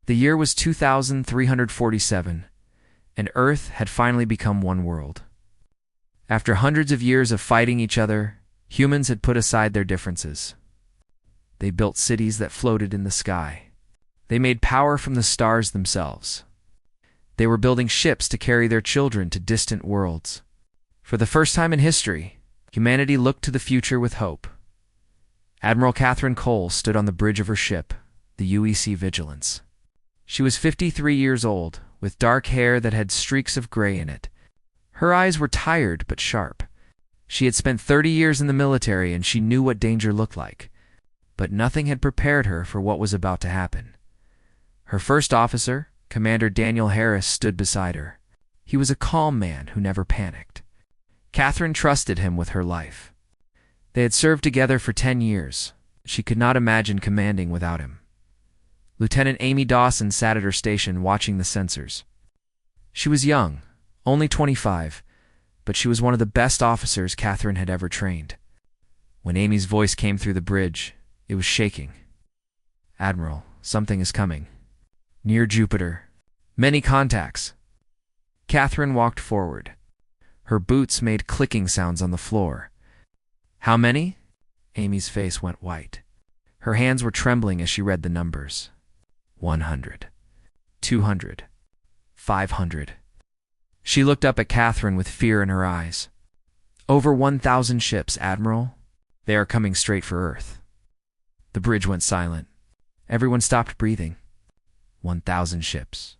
The year was 2347, and Earth had finally become one world. After hundreds of years of fighting each other, humans had put aside their differences. They built cities that floated in the sky. They made power from the stars themselves. They were building ships to carry their children to distant worlds. For the first time in history, humanity looked to the future with hope. Admiral Catherine Cole stood on the bridge of her ship, the UEC Vigilance. She was 53 years old, with dark hair that had streaks of gray in it. Her eyes were tired but sharp. She had spent 30 years in the military and she knew what danger looked like. But nothing had prepared her for what was about to happen. Her first officer, Commander Daniel Harris, stood beside her. He was a calm man who never panicked. Catherine trusted him with her life. They had served together for 10 years. She could not imagine commanding without him. Lieutenant Amy Dawson sat at her station watching the sensors. She was young, only 25, but she was one of the best officers Catherine had ever trained. When Amy's voice came through the bridge, it was shaking. "Admiral, something is coming. Near Jupiter. Many contacts." Catherine walked forward. Her boots made clicking sounds on the floor. "How many?" Amy's face went white. Her hands were trembling as she read the numbers. 100. 200. 500. She looked up at Catherine with fear in her eyes. "Over 1,000 ships, Admiral. They are coming straight for Earth." The bridge went silent. Everyone stopped breathing. 1,000 ships.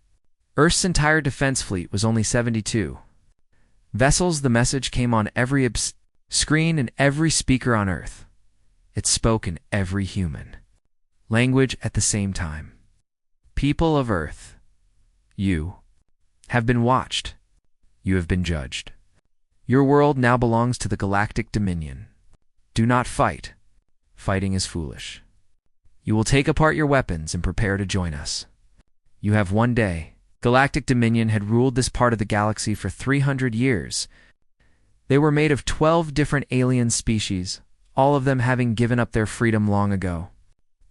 Earth's entire defense fleet was only 72. Vessels, the message came on every screen and every speaker on Earth. It spoke in every human language at the same time. "People of Earth, you have been watched. You have been judged. Your world now belongs to the Galactic Dominion. Do not fight. Fighting is foolish. You will take apart your weapons and prepare to join us. You have one day." Galactic Dominion had ruled this part of the galaxy for 300 years. They were made of 12 different alien species, all of them having given up their freedom long ago.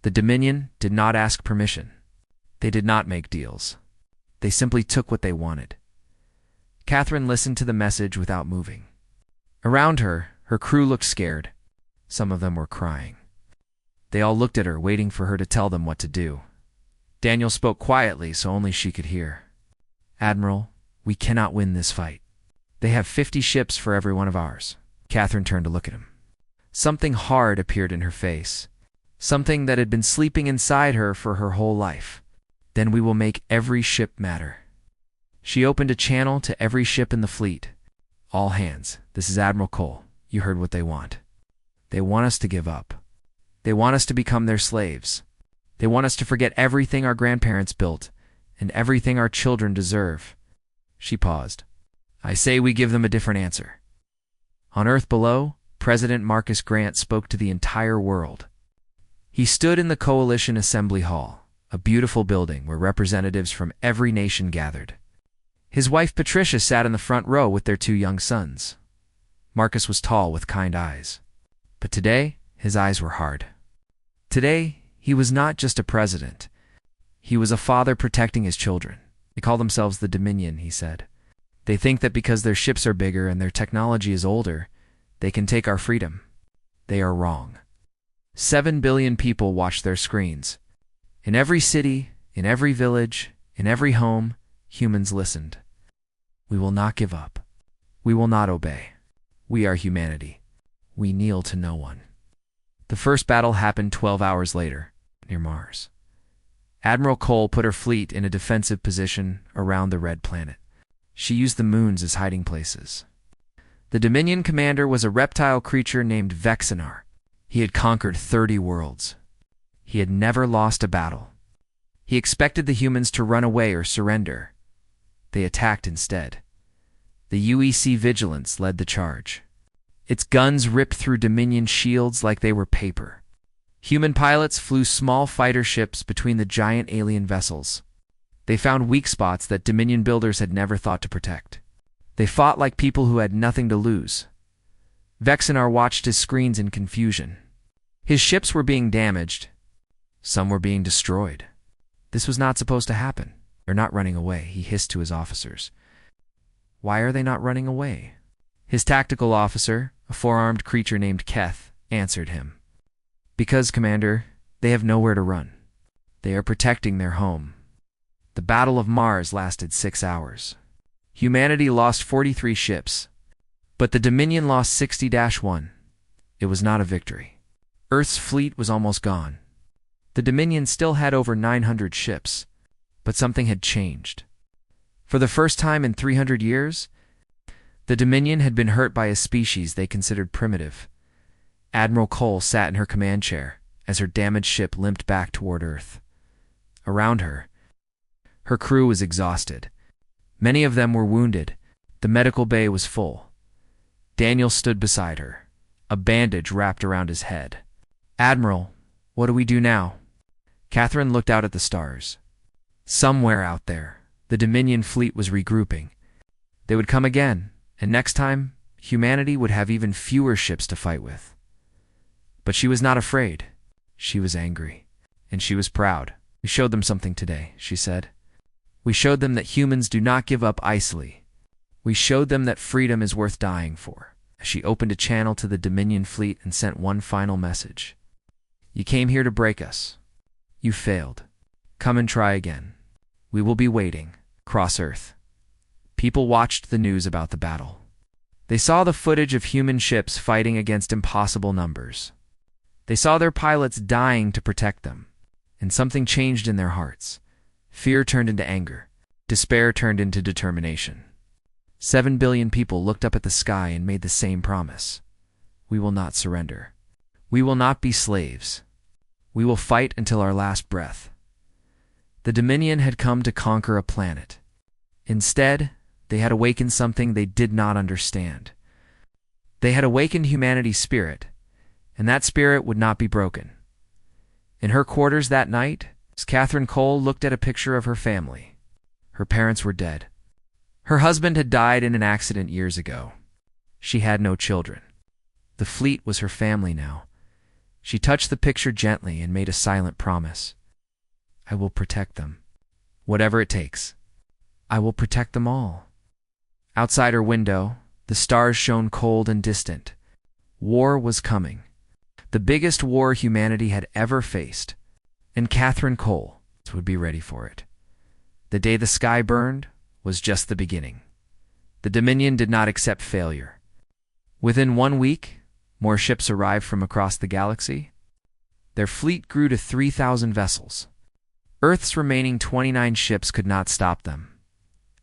The Dominion did not ask permission. They did not make deals. They simply took what they wanted. Catherine listened to the message without moving. Around her, her crew looked scared. Some of them were crying. They all looked at her, waiting for her to tell them what to do. Daniel spoke quietly so only she could hear. "Admiral, we cannot win this fight. They have 50 ships for every one of ours." Catherine turned to look at him. Something hard appeared in her face, something that had been sleeping inside her for her whole life. "Then we will make every ship matter." She opened a channel to every ship in the fleet. "All hands, this is Admiral Cole. You heard what they want. They want us to give up. They want us to become their slaves. They want us to forget everything our grandparents built and everything our children deserve." She paused. "I say we give them a different answer." On Earth below, President Marcus Grant spoke to the entire world. He stood in the Coalition Assembly Hall, a beautiful building where representatives from every nation gathered. His wife Patricia sat in the front row with their 2 young sons. Marcus was tall with kind eyes. But today, his eyes were hard. Today, he was not just a president. He was a father protecting his children. "They call themselves the Dominion," he said. "They think that because their ships are bigger and their technology is older, they can take our freedom. They are wrong." 7 billion people watched their screens. In every city, in every village, in every home, humans listened. "We will not give up. We will not obey. We are humanity. We kneel to no one." The first battle happened 12 hours later, near Mars. Admiral Cole put her fleet in a defensive position around the red planet. She used the moons as hiding places. The Dominion commander was a reptile creature named Vexinar. He had conquered 30 worlds. He had never lost a battle. He expected the humans to run away or surrender. They attacked instead. The UEC Vigilance led the charge. Its guns ripped through Dominion shields like they were paper. Human pilots flew small fighter ships between the giant alien vessels. They found weak spots that Dominion builders had never thought to protect. They fought like people who had nothing to lose. Vexinar watched his screens in confusion. His ships were being damaged. Some were being destroyed. This was not supposed to happen. They're not running away, he hissed to his officers. Why are they not running away? His tactical officer, a four-armed creature named Keth, answered him. Because, Commander, they have nowhere to run. They are protecting their home. The Battle of Mars lasted 6 hours. Humanity lost 43 ships, but the Dominion lost 60-1. It was not a victory. Earth's fleet was almost gone. The Dominion still had over 900 ships, but something had changed. For the first time in 300 years, the Dominion had been hurt by a species they considered primitive. Admiral Cole sat in her command chair as her damaged ship limped back toward Earth. Around her, her crew was exhausted. Many of them were wounded. The medical bay was full. Daniel stood beside her, a bandage wrapped around his head. Admiral, what do we do now? Catherine looked out at the stars. Somewhere out there, the Dominion fleet was regrouping. They would come again, and next time, humanity would have even fewer ships to fight with. But she was not afraid. She was angry, and she was proud. We showed them something today, she said. We showed them that humans do not give up easily. We showed them that freedom is worth dying for. She opened a channel to the Dominion fleet and sent one final message. You came here to break us. You failed. Come and try again. We will be waiting, across Earth. People watched the news about the battle. They saw the footage of human ships fighting against impossible numbers. They saw their pilots dying to protect them, and something changed in their hearts. Fear turned into anger. Despair turned into determination. 7 billion people looked up at the sky and made the same promise. We will not surrender. We will not be slaves. We will fight until our last breath. The Dominion had come to conquer a planet. Instead, they had awakened something they did not understand. They had awakened humanity's spirit, and that spirit would not be broken. In her quarters that night, Catherine Cole looked at a picture of her family. Her parents were dead. Her husband had died in an accident years ago. She had no children. The fleet was her family now. She touched the picture gently and made a silent promise. I will protect them. Whatever it takes. I will protect them all. Outside her window, the stars shone cold and distant. War was coming. The biggest war humanity had ever faced. And Catherine Cole would be ready for it. The day the sky burned was just the beginning. The Dominion did not accept failure. Within 1 week, more ships arrived from across the galaxy. Their fleet grew to 3,000 vessels. Earth's remaining 29 ships could not stop them.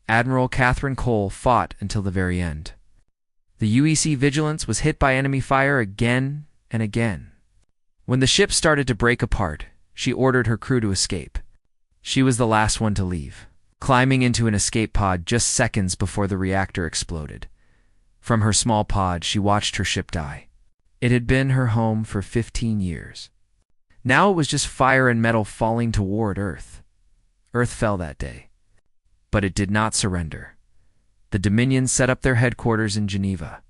Admiral Catherine Cole fought until the very end. The UEC Vigilance was hit by enemy fire again and again. When the ship started to break apart, she ordered her crew to escape. She was the last one to leave, climbing into an escape pod just seconds before the reactor exploded. From her small pod, she watched her ship die. It had been her home for 15 years. Now it was just fire and metal falling toward Earth. Earth fell that day. But it did not surrender. The Dominion set up their headquarters in Geneva.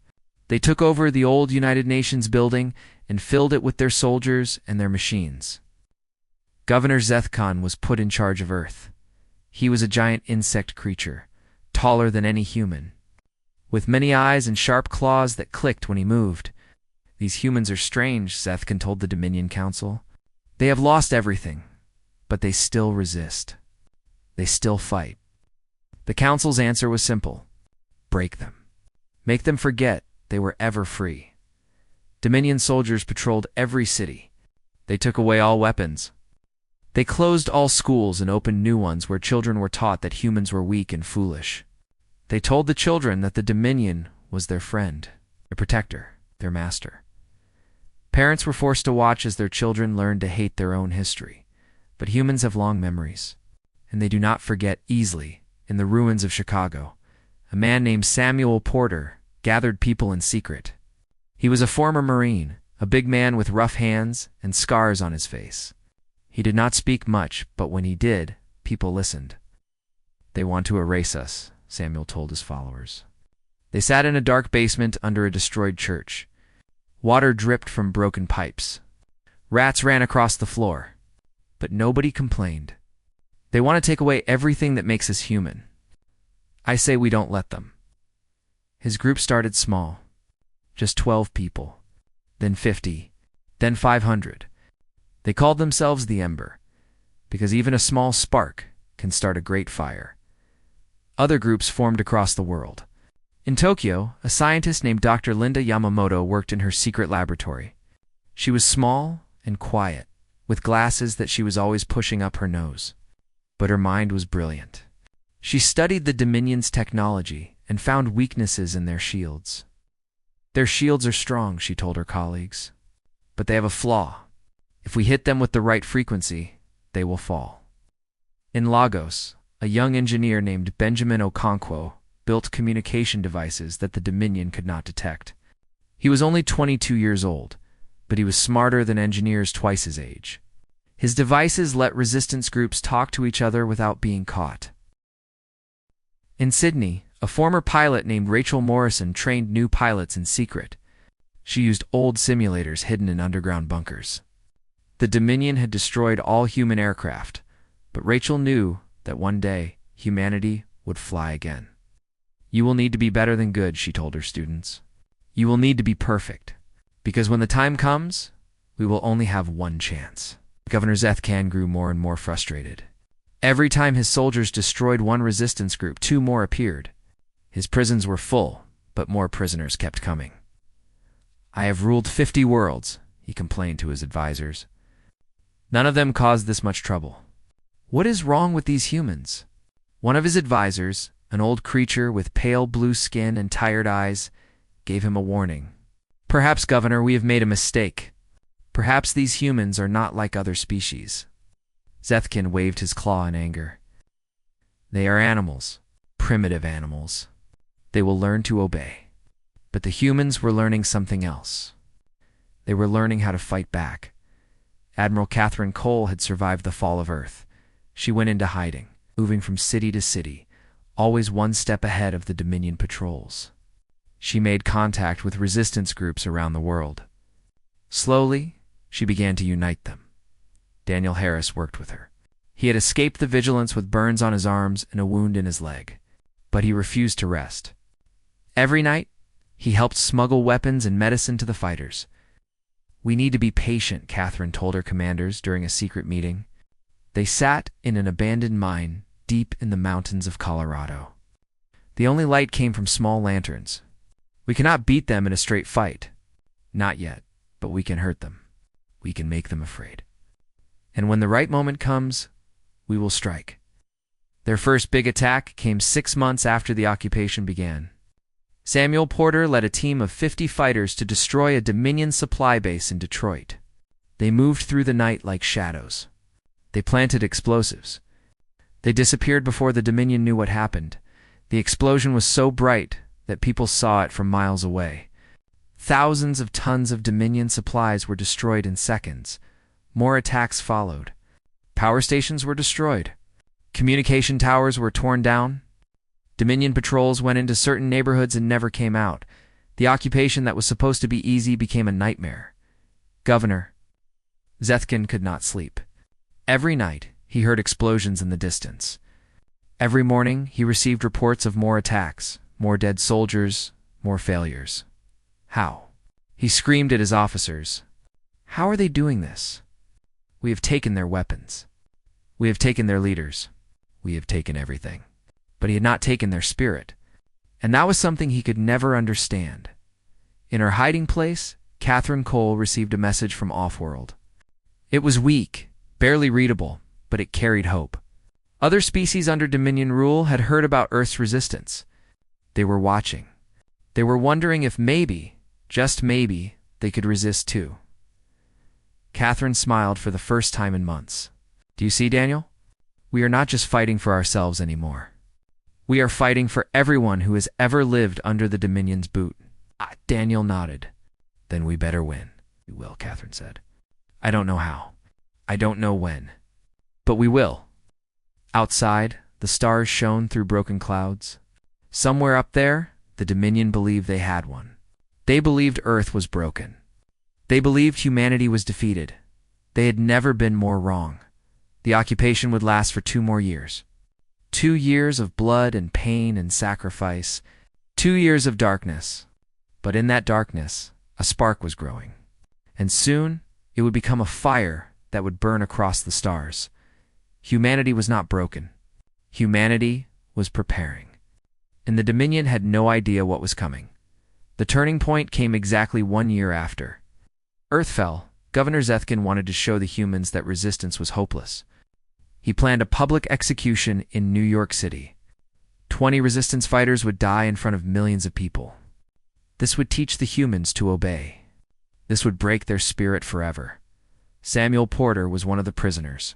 They took over the old United Nations building and filled it with their soldiers and their machines. Governor Zethkon was put in charge of Earth. He was a giant insect creature, taller than any human, with many eyes and sharp claws that clicked when he moved. These humans are strange, Zethkon told the Dominion Council. They have lost everything, but they still resist. They still fight. The Council's answer was simple. Break them. Make them forget they were ever free. Dominion soldiers patrolled every city. They took away all weapons. They closed all schools and opened new ones where children were taught that humans were weak and foolish. They told the children that the Dominion was their friend, their protector, their master. Parents were forced to watch as their children learned to hate their own history. But humans have long memories, and they do not forget easily. In the ruins of Chicago, a man named Samuel Porter gathered people in secret. He was a former Marine, a big man with rough hands and scars on his face. He did not speak much, but when he did, people listened. They want to erase us, Samuel told his followers. They sat in a dark basement under a destroyed church. Water dripped from broken pipes. Rats ran across the floor. But nobody complained. They want to take away everything that makes us human. I say we don't let them. His group started small, just 12 people, then 50, then 500. They called themselves the Ember, because even a small spark can start a great fire. Other groups formed across the world. In Tokyo, a scientist named Dr. Linda Yamamoto worked in her secret laboratory. She was small and quiet, with glasses that she was always pushing up her nose. But her mind was brilliant. She studied the Dominion's technology and found weaknesses in their shields. Their shields are strong, she told her colleagues, but they have a flaw. If we hit them with the right frequency, they will fall. In Lagos, a young engineer named Benjamin Okonkwo built communication devices that the Dominion could not detect. He was only 22 years old, but he was smarter than engineers twice his age. His devices let resistance groups talk to each other without being caught. In Sydney, a former pilot named Rachel Morrison trained new pilots in secret. She used old simulators hidden in underground bunkers. The Dominion had destroyed all human aircraft, but Rachel knew that one day humanity would fly again. You will need to be better than good, she told her students. You will need to be perfect, because when the time comes, we will only have one chance. Governor Zethkan grew more and more frustrated. Every time his soldiers destroyed one resistance group, 2 more appeared. His prisons were full, but more prisoners kept coming. I have ruled 50 worlds, he complained to his advisors. None of them caused this much trouble. What is wrong with these humans? One of his advisors, an old creature with pale blue skin and tired eyes, gave him a warning. Perhaps, Governor, we have made a mistake. Perhaps these humans are not like other species. Zethkin waved his claw in anger. They are animals, primitive animals. They will learn to obey. But the humans were learning something else. They were learning how to fight back. Admiral Catherine Cole had survived the fall of Earth. She went into hiding, moving from city to city, always one step ahead of the Dominion patrols. She made contact with resistance groups around the world. Slowly, she began to unite them. Daniel Harris worked with her. He had escaped the vigilance with burns on his arms and a wound in his leg, but he refused to rest. Every night, he helped smuggle weapons and medicine to the fighters. We need to be patient, Catherine told her commanders during a secret meeting. They sat in an abandoned mine deep in the mountains of Colorado. The only light came from small lanterns. We cannot beat them in a straight fight. Not yet, but we can hurt them. We can make them afraid. And when the right moment comes, we will strike. Their first big attack came 6 months after the occupation began. Samuel Porter led a team of 50 fighters to destroy a Dominion supply base in Detroit. They moved through the night like shadows. They planted explosives. They disappeared before the Dominion knew what happened. The explosion was so bright that people saw it from miles away. Thousands of tons of Dominion supplies were destroyed in seconds. More attacks followed. Power stations were destroyed. Communication towers were torn down. Dominion patrols went into certain neighborhoods and never came out. The occupation that was supposed to be easy became a nightmare. Governor Zethkin could not sleep. Every night, he heard explosions in the distance. Every morning, he received reports of more attacks, more dead soldiers, more failures. How? He screamed at his officers. How are they doing this? We have taken their weapons. We have taken their leaders. We have taken everything. But he had not taken their spirit. And that was something he could never understand. In her hiding place, Catherine Cole received a message from Offworld. It was weak, barely readable, but it carried hope. Other species under Dominion rule had heard about Earth's resistance. They were watching. They were wondering if maybe, just maybe, they could resist too. Catherine smiled for the first time in months. Do you see, Daniel? We are not just fighting for ourselves anymore. We are fighting for everyone who has ever lived under the Dominion's boot. Daniel nodded. Then we better win. We will, Catherine said. I don't know how. I don't know when. But we will. Outside, the stars shone through broken clouds. Somewhere up there, the Dominion believed they had one. They believed Earth was broken. They believed humanity was defeated. They had never been more wrong. The occupation would last for 2 more years. 2 years of blood and pain and sacrifice. 2 years of darkness. But in that darkness, a spark was growing. And soon, it would become a fire that would burn across the stars. Humanity was not broken. Humanity was preparing. And the Dominion had no idea what was coming. The turning point came exactly 1 year after. Earth fell. Governor Zethkin wanted to show the humans that resistance was hopeless. He planned a public execution in New York City. 20 resistance fighters would die in front of millions of people. This would teach the humans to obey. This would break their spirit forever. Samuel Porter was one of the prisoners.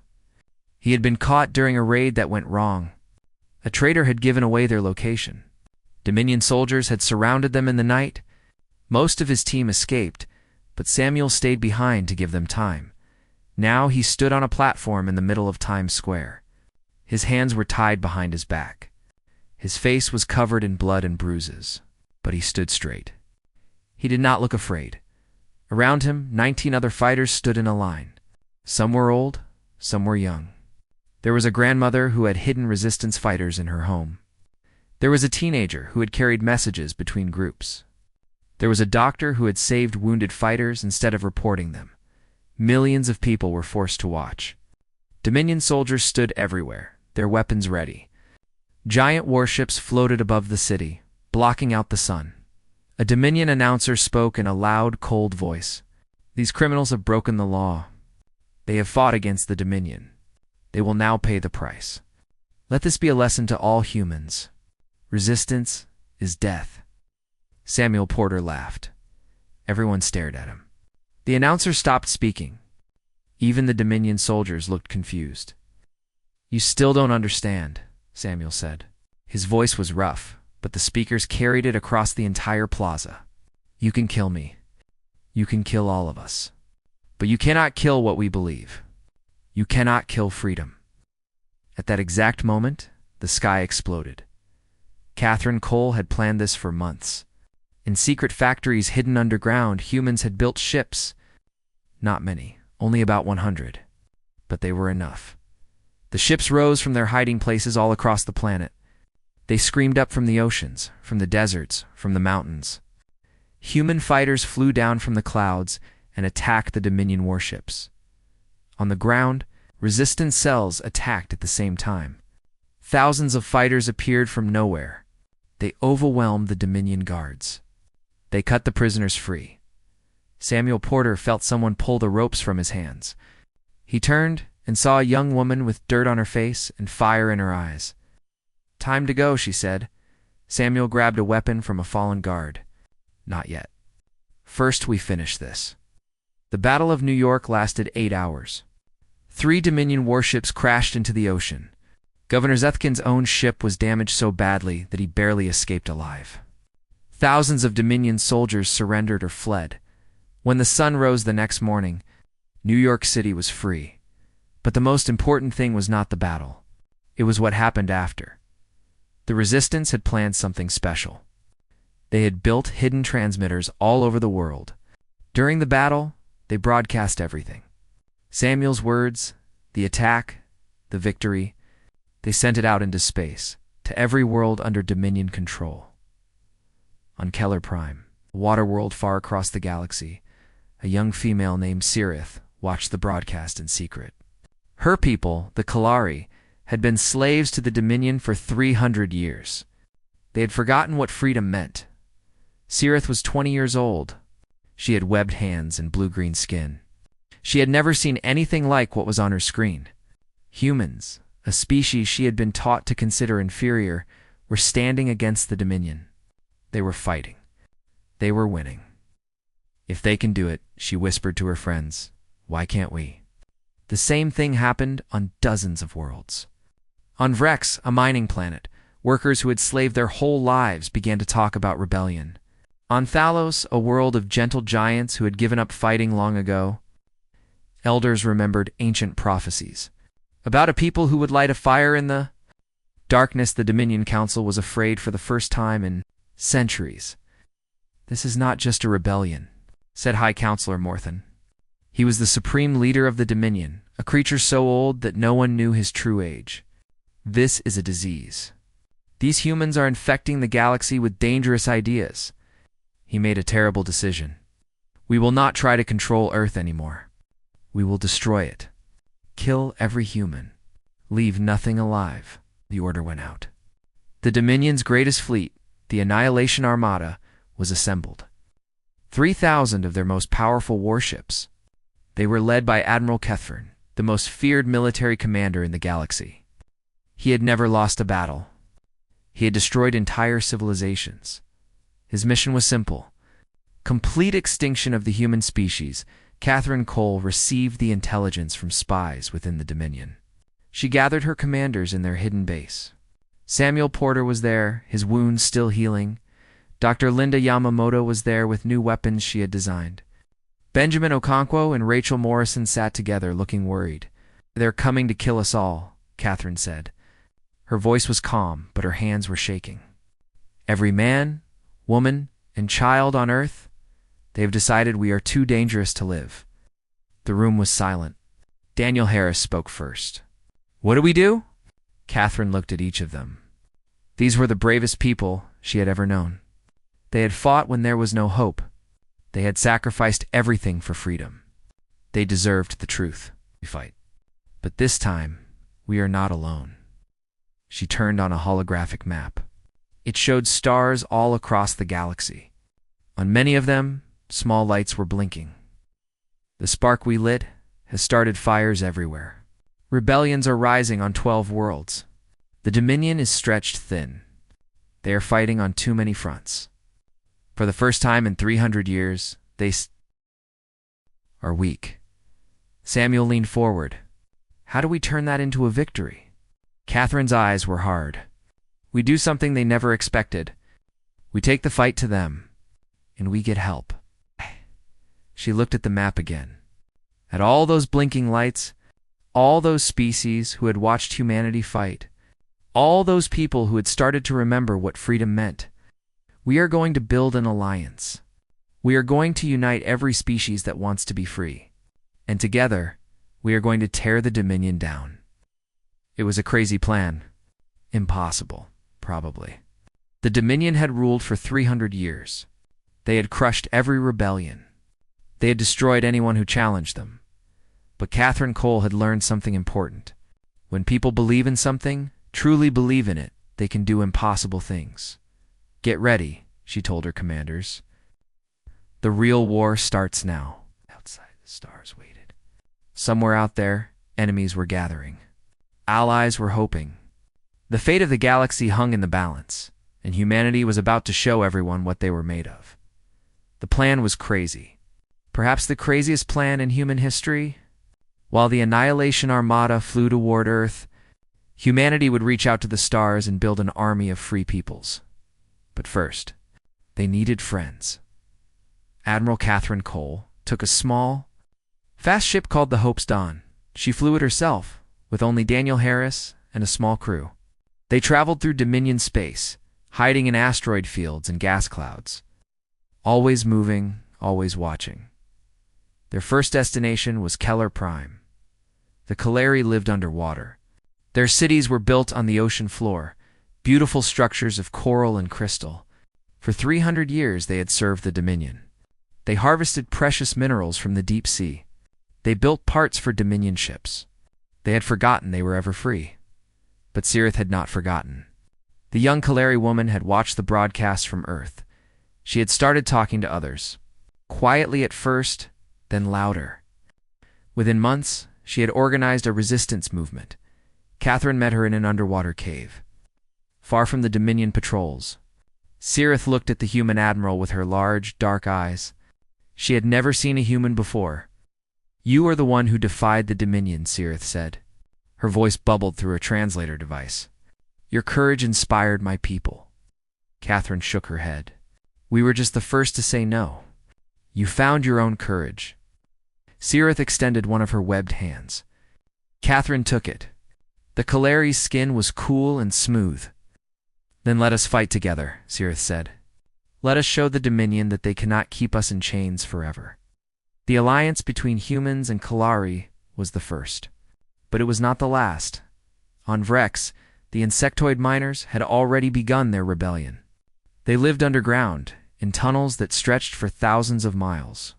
He had been caught during a raid that went wrong. A traitor had given away their location. Dominion soldiers had surrounded them in the night. Most of his team escaped, but Samuel stayed behind to give them time. Now he stood on a platform in the middle of Times Square. His hands were tied behind his back. His face was covered in blood and bruises, but he stood straight. He did not look afraid. Around him, 19 other fighters stood in a line. Some were old, some were young. There was a grandmother who had hidden resistance fighters in her home. There was a teenager who had carried messages between groups. There was a doctor who had saved wounded fighters instead of reporting them. Millions of people were forced to watch. Dominion soldiers stood everywhere, their weapons ready. Giant warships floated above the city, blocking out the sun. A Dominion announcer spoke in a loud, cold voice. These criminals have broken the law. They have fought against the Dominion. They will now pay the price. Let this be a lesson to all humans. Resistance is death. Samuel Porter laughed. Everyone stared at him. The announcer stopped speaking. Even the Dominion soldiers looked confused. You still don't understand, Samuel said. His voice was rough, but the speakers carried it across the entire plaza. You can kill me. You can kill all of us. But you cannot kill what we believe. You cannot kill freedom. At that exact moment, the sky exploded. Catherine Cole had planned this for months. In secret factories hidden underground, humans had built ships. Not many, only about 100. But they were enough. The ships rose from their hiding places all across the planet. They screamed up from the oceans, from the deserts, from the mountains. Human fighters flew down from the clouds and attacked the Dominion warships. On the ground, resistance cells attacked at the same time. Thousands of fighters appeared from nowhere. They overwhelmed the Dominion guards. They cut the prisoners free. Samuel Porter felt someone pull the ropes from his hands. He turned and saw a young woman with dirt on her face and fire in her eyes. Time to go, she said. Samuel grabbed a weapon from a fallen guard. Not yet. First, we finish this. The Battle of New York lasted 8 hours. 3 Dominion warships crashed into the ocean. Governor Zethkin's own ship was damaged so badly that he barely escaped alive. Thousands of Dominion soldiers surrendered or fled. When the sun rose the next morning, New York City was free. But the most important thing was not the battle. It was what happened after. The resistance had planned something special. They had built hidden transmitters all over the world. During the battle, they broadcast everything. Samuel's words, the attack, the victory, they sent it out into space, to every world under Dominion control. On Keller Prime, a water world far across the galaxy, a young female named Sirith watched the broadcast in secret. Her people, the Kalari, had been slaves to the Dominion for 300 years. They had forgotten what freedom meant. Sirith was 20 years old. She had webbed hands and blue-green skin. She had never seen anything like what was on her screen. Humans, a species she had been taught to consider inferior, were standing against the Dominion. They were fighting. They were winning. If they can do it, she whispered to her friends, why can't we? The same thing happened on dozens of worlds. On Vrex, a mining planet, workers who had slaved their whole lives began to talk about rebellion. On Thalos, a world of gentle giants who had given up fighting long ago, elders remembered ancient prophecies about a people who would light a fire in the darkness. The Dominion Council was afraid for the first time in centuries. This is not just a rebellion, said High Counselor Morthen. He was the supreme leader of the Dominion, a creature so old that no one knew his true age. This is a disease. These humans are infecting the galaxy with dangerous ideas. He made a terrible decision. We will not try to control Earth anymore. We will destroy it. Kill every human. Leave nothing alive. The order went out. The Dominion's greatest fleet, the Annihilation Armada, was assembled. 3,000 of their most powerful warships. They were led by Admiral Kethvern, the most feared military commander in the galaxy. He had never lost a battle. He had destroyed entire civilizations. His mission was simple: complete extinction of the human species. Catherine Cole received the intelligence from spies within the Dominion. She gathered her commanders in their hidden base. Samuel Porter was there, his wounds still healing. Dr. Linda Yamamoto was there with new weapons she had designed. Benjamin Okonkwo and Rachel Morrison sat together, looking worried. "They're coming to kill us all," Catherine said. Her voice was calm, but her hands were shaking. "Every man, woman, and child on Earth, they have decided we are too dangerous to live." The room was silent. Daniel Harris spoke first. "What do we do?" Catherine looked at each of them. These were the bravest people she had ever known. They had fought when there was no hope. They had sacrificed everything for freedom. They deserved the truth. We fight. But this time, we are not alone. She turned on a holographic map. It showed stars all across the galaxy. On many of them, small lights were blinking. The spark we lit has started fires everywhere. Rebellions are rising on 12 worlds. The Dominion is stretched thin. They are fighting on too many fronts. For the first time in 300 years, they are weak. Samuel leaned forward. "How do we turn that into a victory?" Catherine's eyes were hard. "We do something they never expected. We take the fight to them, and we get help." She looked at the map again. At all those blinking lights, all those species who had watched humanity fight, all those people who had started to remember what freedom meant. We are going to build an alliance. We are going to unite every species that wants to be free. And together, we are going to tear the Dominion down. It was a crazy plan. Impossible, probably. The Dominion had ruled for 300 years. They had crushed every rebellion. They had destroyed anyone who challenged them. But Catherine Cole had learned something important. When people believe in something, truly believe in it, they can do impossible things. "Get ready," she told her commanders. "The real war starts now." Outside, the stars waited. Somewhere out there, enemies were gathering. Allies were hoping. The fate of the galaxy hung in the balance, and humanity was about to show everyone what they were made of. The plan was crazy. Perhaps the craziest plan in human history. While the Annihilation Armada flew toward Earth, humanity would reach out to the stars and build an army of free peoples. But first, they needed friends. Admiral Catherine Cole took a small, fast ship called the Hope's Dawn. She flew it herself, with only Daniel Harris and a small crew. They traveled through Dominion space, hiding in asteroid fields and gas clouds. Always moving, always watching. Their first destination was Keller Prime. The Kaleri lived underwater. Their cities were built on the ocean floor, beautiful structures of coral and crystal. For 300 years they had served the Dominion. They harvested precious minerals from the deep sea. They built parts for Dominion ships. They had forgotten they were ever free. But Cirith had not forgotten. The young Kaleri woman had watched the broadcasts from Earth. She had started talking to others. Quietly at first, then louder. Within months, she had organized a resistance movement. Catherine met her in an underwater cave, far from the Dominion patrols. Cirith looked at the human admiral with her large, dark eyes. She had never seen a human before. "You are the one who defied the Dominion," Cirith said. Her voice bubbled through a translator device. "Your courage inspired my people." Catherine shook her head. "We were just the first to say no. You found your own courage." Cirith extended one of her webbed hands. Catherine took it. The Kaleri's skin was cool and smooth. "Then let us fight together," Cirith said. "Let us show the Dominion that they cannot keep us in chains forever." The alliance between humans and Kalari was the first. But it was not the last. On Vrex, the insectoid miners had already begun their rebellion. They lived underground, in tunnels that stretched for thousands of miles.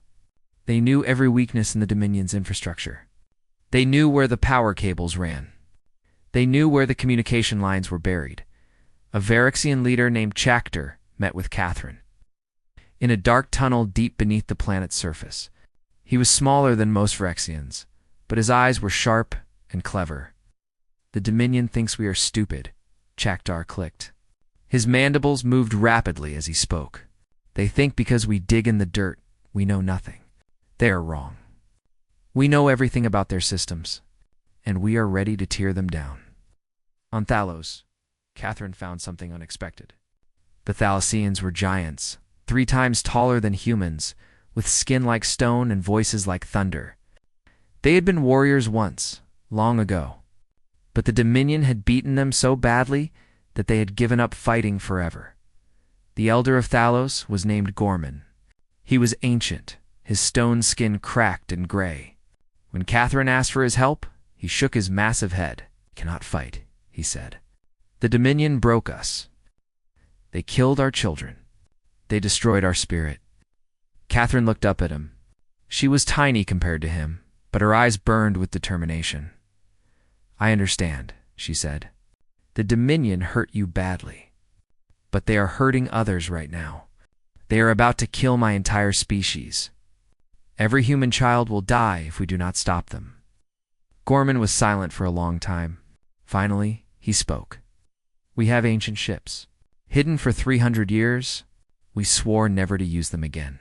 They knew every weakness in the Dominion's infrastructure. They knew where the power cables ran. They knew where the communication lines were buried. A Varixian leader named Chacter met with Catherine. In a dark tunnel deep beneath the planet's surface. He was smaller than most Vrexians, but his eyes were sharp and clever. "The Dominion thinks we are stupid," Chactar clicked. His mandibles moved rapidly as he spoke. "They think because we dig in the dirt, we know nothing. They are wrong. We know everything about their systems, and we are ready to tear them down." On Thalos, Catherine found something unexpected. The Thalassians were giants, 3 times taller than humans, with skin like stone and voices like thunder. They had been warriors once, long ago, but the Dominion had beaten them so badly that they had given up fighting forever. The elder of Thalos was named Gorman. He was ancient, his stone skin cracked and gray. When Catherine asked for his help, he shook his massive head. "Cannot fight," he said. "The Dominion broke us. They killed our children. They destroyed our spirit." Catherine looked up at him. She was tiny compared to him, but her eyes burned with determination. "I understand," she said. "The Dominion hurt you badly. But they are hurting others right now. They are about to kill my entire species. Every human child will die if we do not stop them." Gorman was silent for a long time. Finally, he spoke. "We have ancient ships. Hidden for 300 years, we swore never to use them again.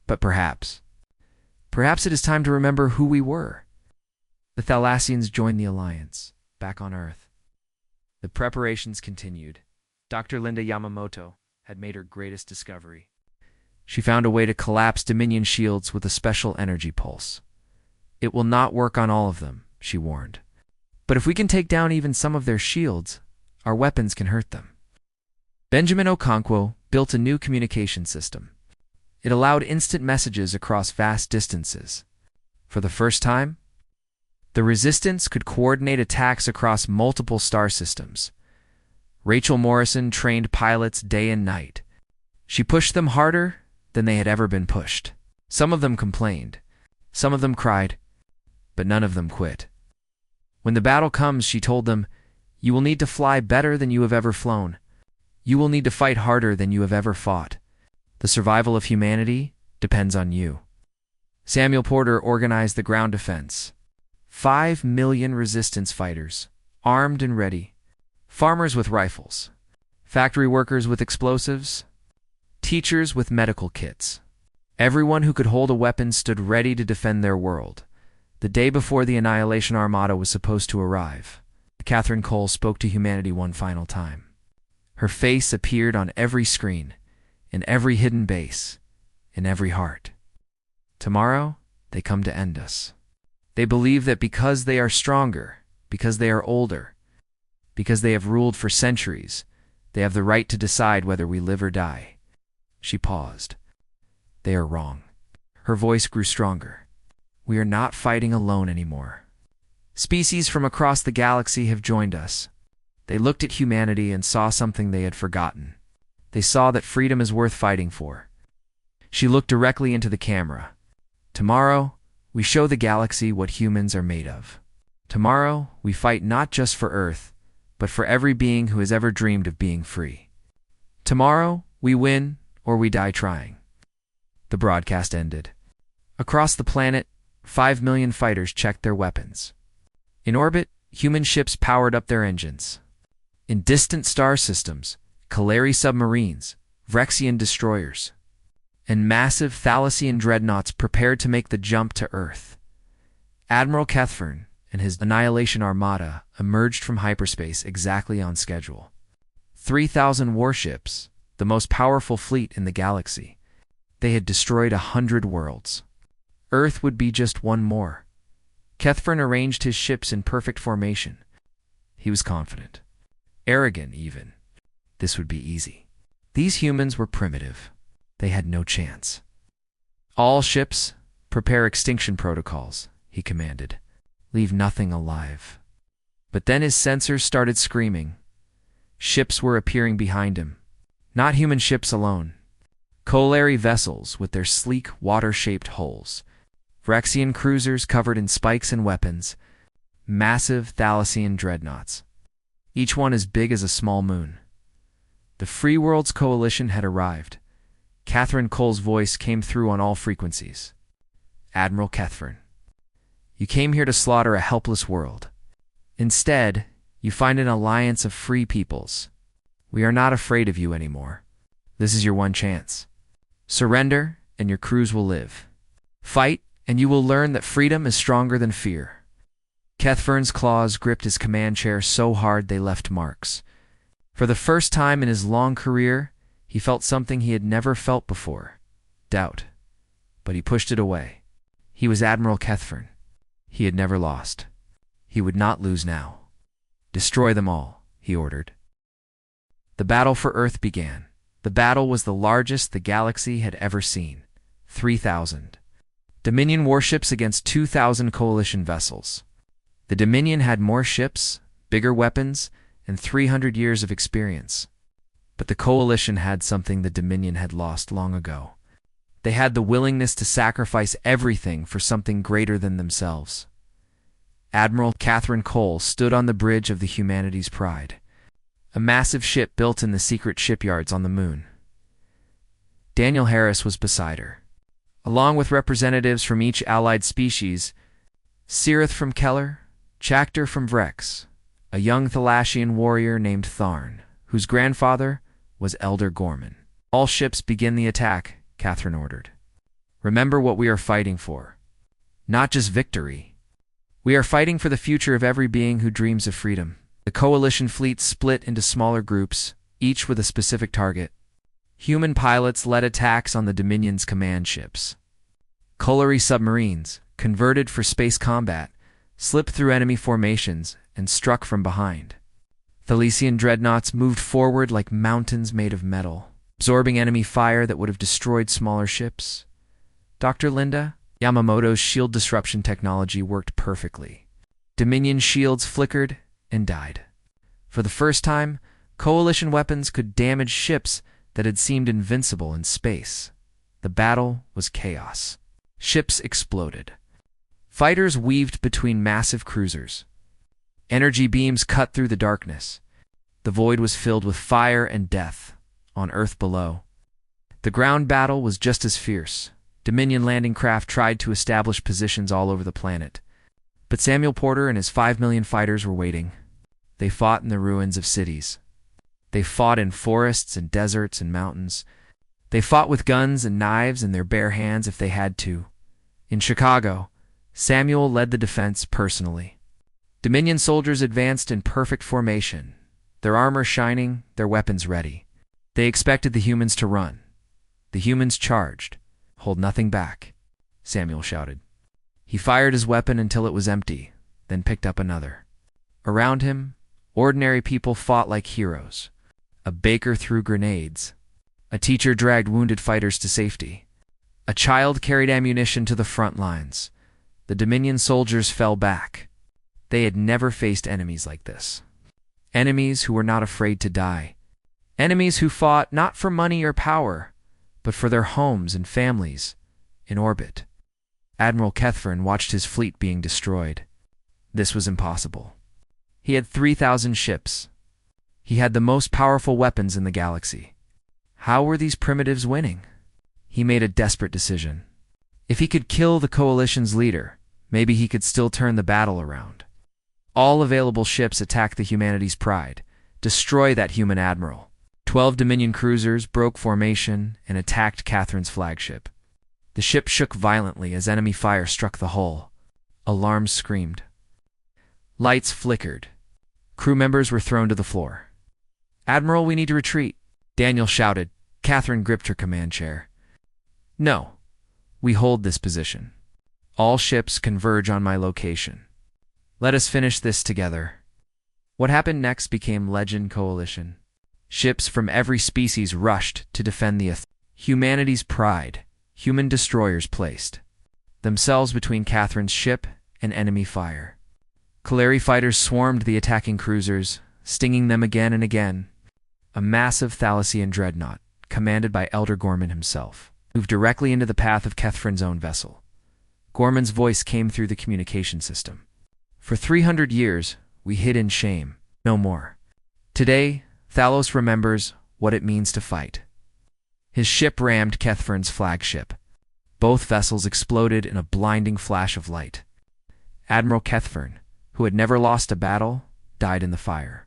But perhaps it is time to remember who we were." The Thalassians joined the alliance, back on Earth. The preparations continued. Dr. Linda Yamamoto had made her greatest discovery. She found a way to collapse Dominion shields with a special energy pulse. "It will not work on all of them," she warned. "But if we can take down even some of their shields, our weapons can hurt them." Benjamin Okonkwo built a new communication system. It allowed instant messages across vast distances. For the first time, the Resistance could coordinate attacks across multiple star systems. Rachel Morrison trained pilots day and night. She pushed them harder than they had ever been pushed. Some of them complained. Some of them cried. But none of them quit. When the battle comes, she told them, "You will need to fly better than you have ever flown. You will need to fight harder than you have ever fought. The survival of humanity depends on you." Samuel Porter organized the ground defense. 5 million resistance fighters, armed and ready. Farmers with rifles. Factory workers with explosives. Teachers with medical kits. Everyone who could hold a weapon stood ready to defend their world. The day before the Annihilation Armada was supposed to arrive, Catherine Cole spoke to humanity one final time. Her face appeared on every screen, in every hidden base, in every heart. Tomorrow, they come to end us. They believe that because they are stronger, because they are older, because they have ruled for centuries, they have the right to decide whether we live or die. She paused. "They are wrong." Her voice grew stronger. "We are not fighting alone anymore. Species from across the galaxy have joined us." They looked at humanity and saw something they had forgotten. They saw that freedom is worth fighting for. She looked directly into the camera. "Tomorrow, we show the galaxy what humans are made of. Tomorrow, we fight not just for Earth, but for every being who has ever dreamed of being free. Tomorrow, we win or we die trying." The broadcast ended. Across the planet, 5 million fighters checked their weapons. In orbit, human ships powered up their engines. In distant star systems, Kalari submarines, Vrexian destroyers, and massive Thalassian dreadnoughts prepared to make the jump to Earth. Admiral Kethvern and his Annihilation Armada emerged from hyperspace exactly on schedule. 3,000 warships, the most powerful fleet in the galaxy. They had destroyed 100 worlds. Earth would be just one more. Kethvern arranged his ships in perfect formation. He was confident. Arrogant, even. This would be easy. These humans were primitive. They had no chance. All ships, "Prepare extinction protocols," he commanded. "Leave nothing alive." But then his sensors started screaming. Ships were appearing behind him. Not human ships alone. Colliery vessels with their sleek, water-shaped hulls. Phyrexian cruisers covered in spikes and weapons. Massive Thalassian dreadnoughts. Each one as big as a small moon. The Free Worlds Coalition had arrived. Catherine Cole's voice came through on all frequencies. "Admiral Catherine, you came here to slaughter a helpless world. Instead, you find an alliance of free peoples. We are not afraid of you anymore. This is your one chance. Surrender, and your crews will live. Fight, and you will learn that freedom is stronger than fear." Catherine's claws gripped his command chair so hard they left marks. For the first time in his long career, he felt something he had never felt before: doubt. But he pushed it away. He was Admiral Catherine. He had never lost. He would not lose now. "Destroy them all," he ordered. The battle for Earth began. The battle was the largest the galaxy had ever seen. 3,000. Dominion warships against 2,000 Coalition vessels. The Dominion had more ships, bigger weapons, and 300 years of experience. But the Coalition had something the Dominion had lost long ago. They had the willingness to sacrifice everything for something greater than themselves. Admiral Catherine Cole stood on the bridge of the Humanity's Pride, a massive ship built in the secret shipyards on the moon. Daniel Harris was beside her, along with representatives from each allied species: Cirith from Keller, Chacter from Vrex, a young Thalassian warrior named Tharn, whose grandfather was Elder Gorman. "All ships begin the attack," Catherine ordered. "Remember what we are fighting for. Not just victory. We are fighting for the future of every being who dreams of freedom." The Coalition fleet split into smaller groups, each with a specific target. Human pilots led attacks on the Dominion's command ships. Colliery submarines, converted for space combat, slipped through enemy formations and struck from behind. Thalassian dreadnoughts moved forward like mountains made of metal, absorbing enemy fire that would have destroyed smaller ships. Dr. Linda Yamamoto's shield disruption technology worked perfectly. Dominion shields flickered and died. For the first time, Coalition weapons could damage ships that had seemed invincible in space. The battle was chaos. Ships exploded. Fighters weaved between massive cruisers. Energy beams cut through the darkness. The void was filled with fire and death on Earth below. The ground battle was just as fierce. Dominion landing craft tried to establish positions all over the planet. But Samuel Porter and his 5 million fighters were waiting. They fought in the ruins of cities. They fought in forests and deserts and mountains. They fought with guns and knives in their bare hands if they had to. In Chicago, Samuel led the defense personally. Dominion soldiers advanced in perfect formation, their armor shining, their weapons ready. They expected the humans to run. The humans charged. "Hold nothing back," Samuel shouted. He fired his weapon until it was empty, then picked up another. Around him, ordinary people fought like heroes. A baker threw grenades. A teacher dragged wounded fighters to safety. A child carried ammunition to the front lines. The Dominion soldiers fell back. They had never faced enemies like this. Enemies who were not afraid to die. Enemies who fought not for money or power, but for their homes and families in orbit. Admiral Catherine watched his fleet being destroyed. This was impossible. He had 3,000 ships. He had the most powerful weapons in the galaxy. How were these primitives winning? He made a desperate decision. If he could kill the Coalition's leader, maybe he could still turn the battle around. All available ships attacked the Humanity's Pride. Destroy that human admiral. 12 Dominion cruisers broke formation and attacked Catherine's flagship. The ship shook violently as enemy fire struck the hull. Alarms screamed. Lights flickered. Crew members were thrown to the floor. "Admiral, we need to retreat," Daniel shouted. Catherine gripped her command chair. "No. We hold this position. All ships converge on my location. Let us finish this together." What happened next became legend. Coalition. Ships from every species rushed to defend the Humanity's Pride. Human destroyers placed. themselves between Catherine's ship and enemy fire. Kaleri fighters swarmed the attacking cruisers, stinging them again and again. A massive Thalassian dreadnought, commanded by Elder Gorman himself, moved directly into the path of Catherine's own vessel. Gorman's voice came through the communication system. For 300 years, we hid in shame. No more. Today, Thalos remembers what it means to fight. His ship rammed Catherine's flagship. Both vessels exploded in a blinding flash of light. Admiral Catherine, who had never lost a battle, died in the fire.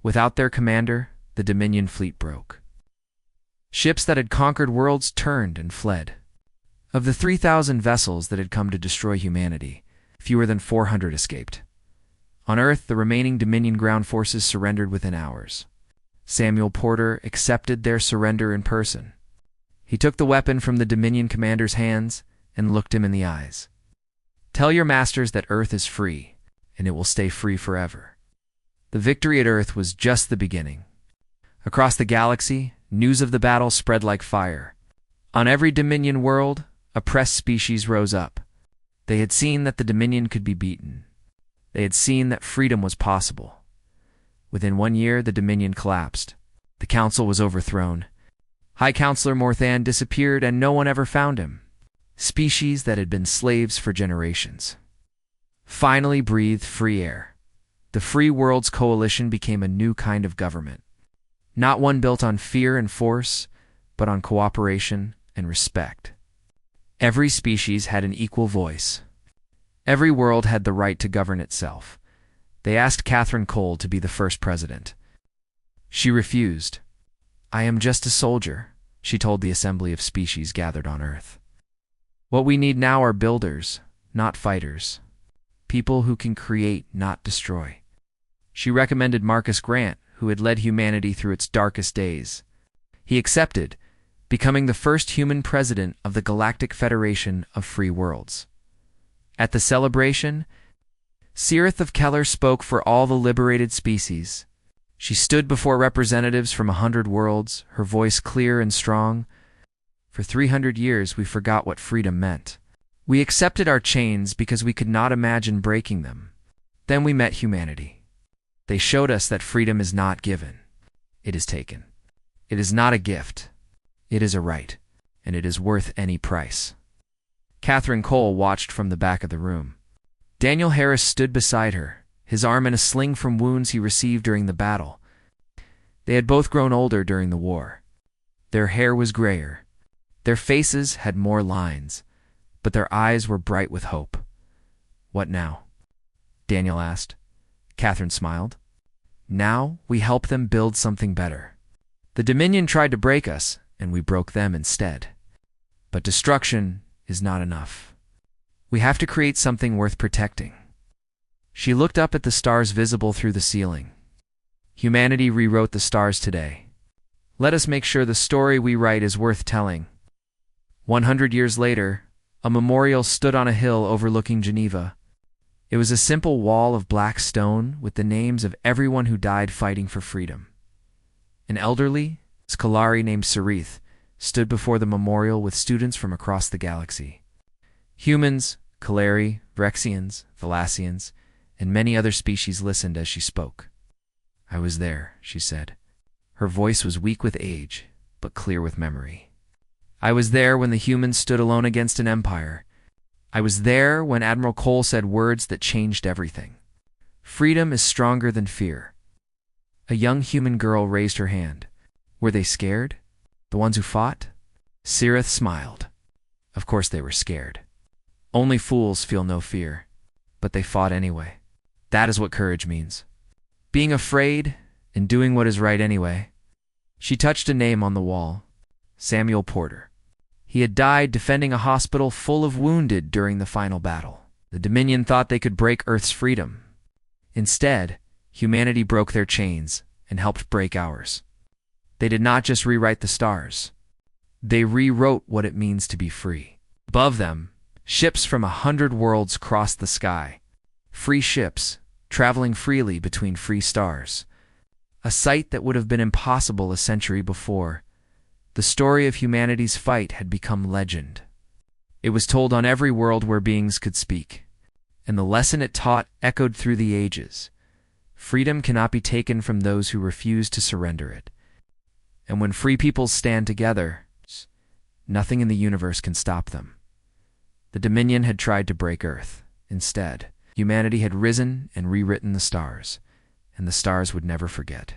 Without their commander, the Dominion fleet broke. Ships that had conquered worlds turned and fled. Of the 3,000 vessels that had come to destroy humanity, fewer than 400 escaped. On Earth, the remaining Dominion ground forces surrendered within hours. Samuel Porter accepted their surrender in person. He took the weapon from the Dominion commander's hands and looked him in the eyes. "Tell your masters that Earth is free, and it will stay free forever." The victory at Earth was just the beginning. Across the galaxy, news of the battle spread like fire. On every Dominion world, oppressed species rose up. They had seen that the Dominion could be beaten. They had seen that freedom was possible. Within 1 year, the Dominion collapsed. The Council was overthrown. High Counselor Morthan disappeared, and no one ever found him. Species that had been slaves for generations finally breathed free air. The Free Worlds Coalition became a new kind of government. Not one built on fear and force, but on cooperation and respect. Every species had an equal voice. Every world had the right to govern itself. They asked Catherine Cole to be the first president. She refused. "I am just a soldier," she told the assembly of species gathered on Earth. "What we need now are builders, not fighters. People who can create, not destroy." She recommended Marcus Grant, who had led humanity through its darkest days. He accepted, becoming the first human president of the Galactic Federation of Free Worlds. At the celebration, Cirith of Keller spoke for all the liberated species. She stood before representatives from 100 worlds, her voice clear and strong. "For 300 years, we forgot what freedom meant. We accepted our chains because we could not imagine breaking them. Then we met humanity. They showed us that freedom is not given. It is taken. It is not a gift. It is a right, and it is worth any price." Catherine Cole watched from the back of the room. Daniel Harris stood beside her, his arm in a sling from wounds he received during the battle. They had both grown older during the war. Their hair was grayer. Their faces had more lines, but their eyes were bright with hope. "What now?" Daniel asked. Catherine smiled. "Now we help them build something better. The Dominion tried to break us, and we broke them instead. But destruction is not enough. We have to create something worth protecting." She looked up at the stars visible through the ceiling. "Humanity rewrote the stars today. Let us make sure the story we write is worth telling." 100 years later, a memorial stood on a hill overlooking Geneva. It was a simple wall of black stone with the names of everyone who died fighting for freedom. An elderly Scolari named Cirith stood before the memorial with students from across the galaxy. Humans, Kaleri, Vrexians, Thalassians, and many other species listened as she spoke. "I was there," she said. Her voice was weak with age, but clear with memory. "I was there when the humans stood alone against an empire. I was there when Admiral Cole said words that changed everything. Freedom is stronger than fear." A young human girl raised her hand. "Were they scared? The ones who fought?" Cirith smiled. "Of course they were scared. Only fools feel no fear. But they fought anyway. That is what courage means. Being afraid and doing what is right anyway." She touched a name on the wall. Samuel Porter. He had died defending a hospital full of wounded during the final battle. The Dominion thought they could break Earth's freedom. Instead, humanity broke their chains and helped break ours. They did not just rewrite the stars. They rewrote what it means to be free. Above them, ships from 100 worlds crossed the sky. Free ships, traveling freely between free stars. A sight that would have been impossible a century before. The story of humanity's fight had become legend. It was told on every world where beings could speak, and the lesson it taught echoed through the ages. Freedom cannot be taken from those who refuse to surrender it. And when free peoples stand together, nothing in the universe can stop them. The Dominion had tried to break Earth. Instead, humanity had risen and rewritten the stars, and the stars would never forget.